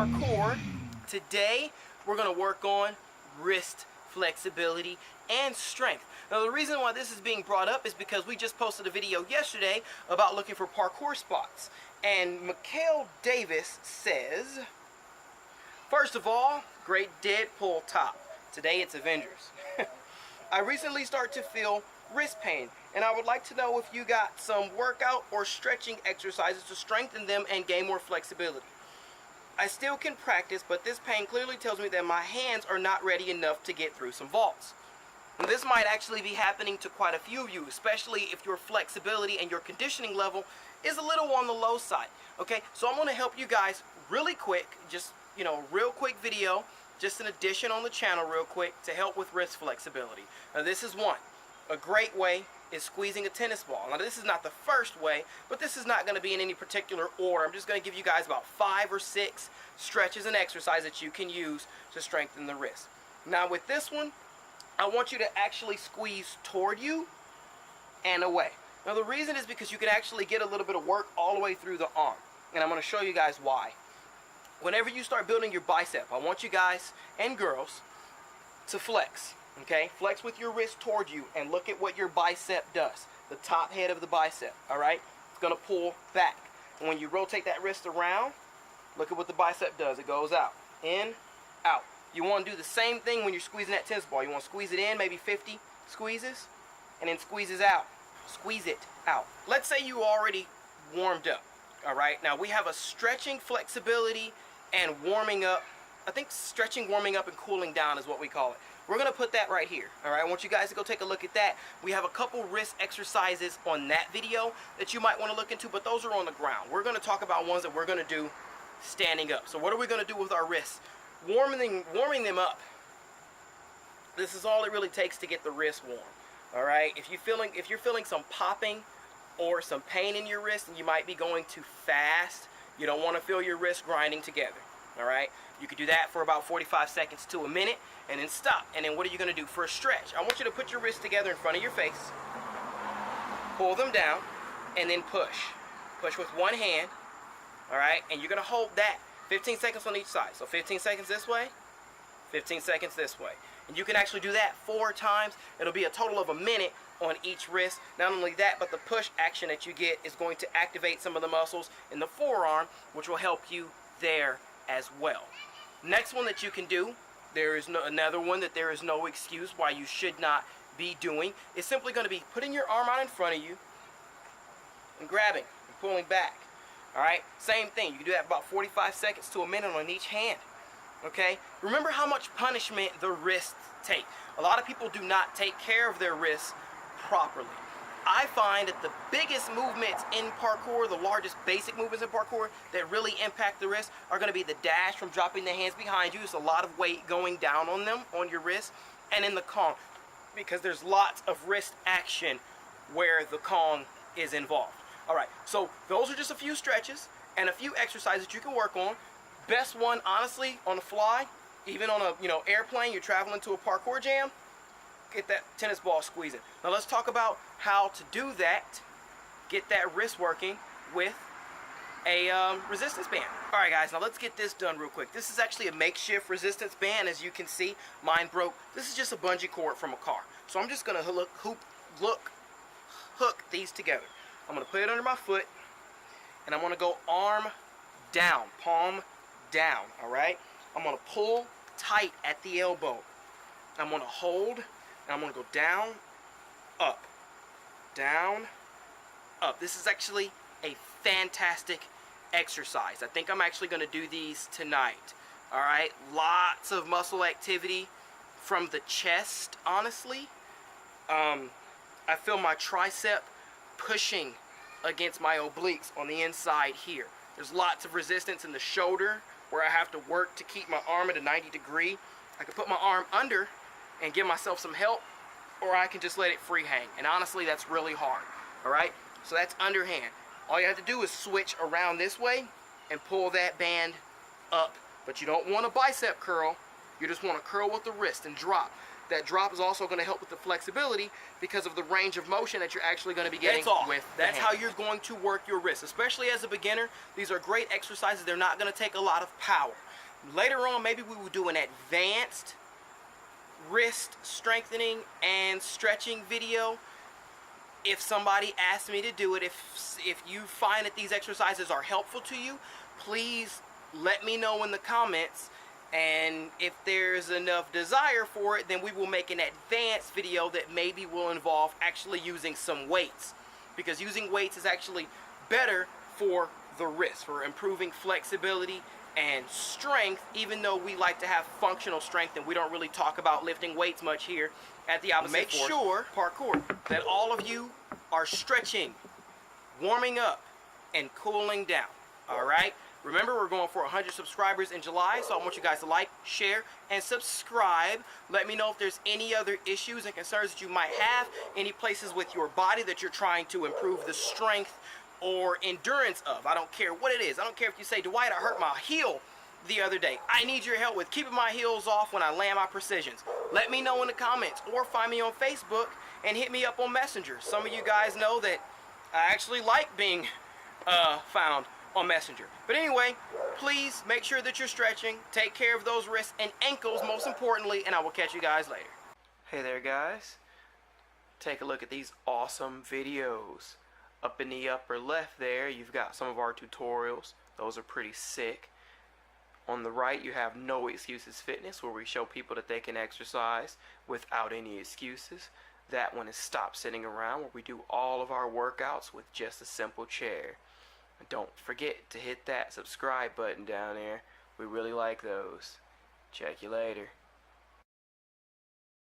parkour. Today we're going to work on wrist flexibility and strength. Now the reason why this is being brought up is because we just posted a video yesterday about looking for parkour spots. And Mikhail Davis says, first of all, great Deadpool top. Today it's Avengers. I recently started to feel wrist pain, and I would like to know if you got some workout or stretching exercises to strengthen them and gain more flexibility. I still can practice, but this pain clearly tells me that my hands are not ready enough to get through some vaults. And this might actually be happening to quite a few of you, especially if your flexibility and your conditioning level is a little on the low side. Okay, so I'm going to help you guys really quick, just, real quick video, just an addition on the channel real quick to help with wrist flexibility. Now this is one. A great way is squeezing a tennis ball. Now this is not the first way, but this is not going to be in any particular order. I'm just going to give you guys about 5 or 6 stretches and exercises that you can use to strengthen the wrist. Now with this one, I want you to actually squeeze toward you and away. Now the reason is because you can actually get a little bit of work all the way through the arm. And I'm going to show you guys why. Whenever you start building your bicep, I want you guys and girls to flex. Okay, flex with your wrist toward you and look at what your bicep does. The top head of the bicep, alright? It's going to pull back. And when you rotate that wrist around, look at what the bicep does. It goes out, in, out. You want to do the same thing when you're squeezing that tennis ball. You want to squeeze it in, maybe 50 squeezes, and then squeezes out. Squeeze it out. Let's say you already warmed up, alright? Now we have a stretching, flexibility, and warming up. I think stretching, warming up, and cooling down is what we call it. We're going to put that right here. Alright, I want you guys to go take a look at that. We have a couple wrist exercises on that video that you might want to look into, but those are on the ground. We're going to talk about ones that we're going to do standing up. So what are we going to do with our wrists? Warming them up. This is all it really takes to get the wrist warm. Alright, if you're feeling some popping or some pain in your wrist and you might be going too fast, you don't want to feel your wrist grinding together. Alright, you can do that for about 45 seconds to a minute and then stop. And then what are you going to do for a stretch? I want you to put your wrists together in front of your face, pull them down, and then push. Push with one hand. Alright, and you're going to hold that 15 seconds on each side. So 15 seconds this way, 15 seconds this way. And you can actually do that 4 times. It'll be a total of a minute on each wrist. Not only that, but the push action that you get is going to activate some of the muscles in the forearm, which will help you there as well. Next one that you can do, another one that there is no excuse why you should not be doing, is simply going to be putting your arm out in front of you and grabbing and pulling back. Alright, same thing. You can do that about 45 seconds to a minute on each hand. Okay, remember how much punishment the wrists take. A lot of people do not take care of their wrists properly. I find that the biggest movements in parkour, the largest basic movements in parkour that really impact the wrist are going to be the dash from dropping the hands behind you. It's a lot of weight going down on them, on your wrist, and in the Kong, because there's lots of wrist action where the Kong is involved. Alright, so those are just a few stretches and a few exercises that you can work on. Best one, honestly, on the fly, even on a airplane, you're traveling to a parkour jam, get that tennis ball squeezing. Now let's talk about how to do that, get that wrist working with a resistance band. Alright guys, now let's get this done real quick. This is actually a makeshift resistance band. As you can see, mine broke. This is just a bungee cord from a car. So I'm just going to hook these together. I'm going to put it under my foot, and I'm going to go arm down, palm down, alright? I'm going to pull tight at the elbow. I'm going to hold, and I'm going to go down, up, up. This is actually a fantastic exercise. I think I'm actually going to do these tonight. Alright, lots of muscle activity from the chest, honestly. I feel my tricep pushing against my obliques on the inside here. There's lots of resistance in the shoulder where I have to work to keep my arm at a 90 degree. I can put my arm under and give myself some help, or I can just let it free hang. And honestly, that's really hard. Alright? So that's underhand. All you have to do is switch around this way and pull that band up. But you don't want a bicep curl. You just want to curl with the wrist and drop. that drop is also going to help with the flexibility because of the range of motion that you're actually going to be getting with the hand. That's how you're going to work your wrist, especially as a beginner. These are great exercises. They're not going to take a lot of power. Later on, maybe we will do an advanced wrist strengthening and stretching video. If somebody asks me to do it, if you find that these exercises are helpful to you, please let me know in the comments. And if there's enough desire for it, then we will make an advanced video that maybe will involve actually using some weights. Because using weights is actually better for the wrist, for improving flexibility and strength, even though we like to have functional strength and we don't really talk about lifting weights much here at the Opposite Force. Make sure, parkour, that all of you are stretching, warming up, and cooling down. Alright? Remember, we're going for 100 subscribers in July, so I want you guys to like, share, and subscribe. Let me know if there's any other issues and concerns that you might have, any places with your body that you're trying to improve the strength or endurance of. I don't care what it is. I don't care if you say, Dwight, I hurt my heel the other day. I need your help with keeping my heels off when I land my precisions. Let me know in the comments, or find me on Facebook and hit me up on Messenger. Some of you guys know that I actually like being found on Messenger. But anyway, please make sure that you're stretching. Take care of those wrists and ankles, most importantly, and I will catch you guys later. Hey there, guys. Take a look at these awesome videos. Up in the upper left there, you've got some of our tutorials. Those are pretty sick. On the right, you have No Excuses Fitness, where we show people that they can exercise without any excuses. That one is Stop Sitting Around, where we do all of our workouts with just a simple chair. Don't forget to hit that subscribe button down there. We really like those. Check you later.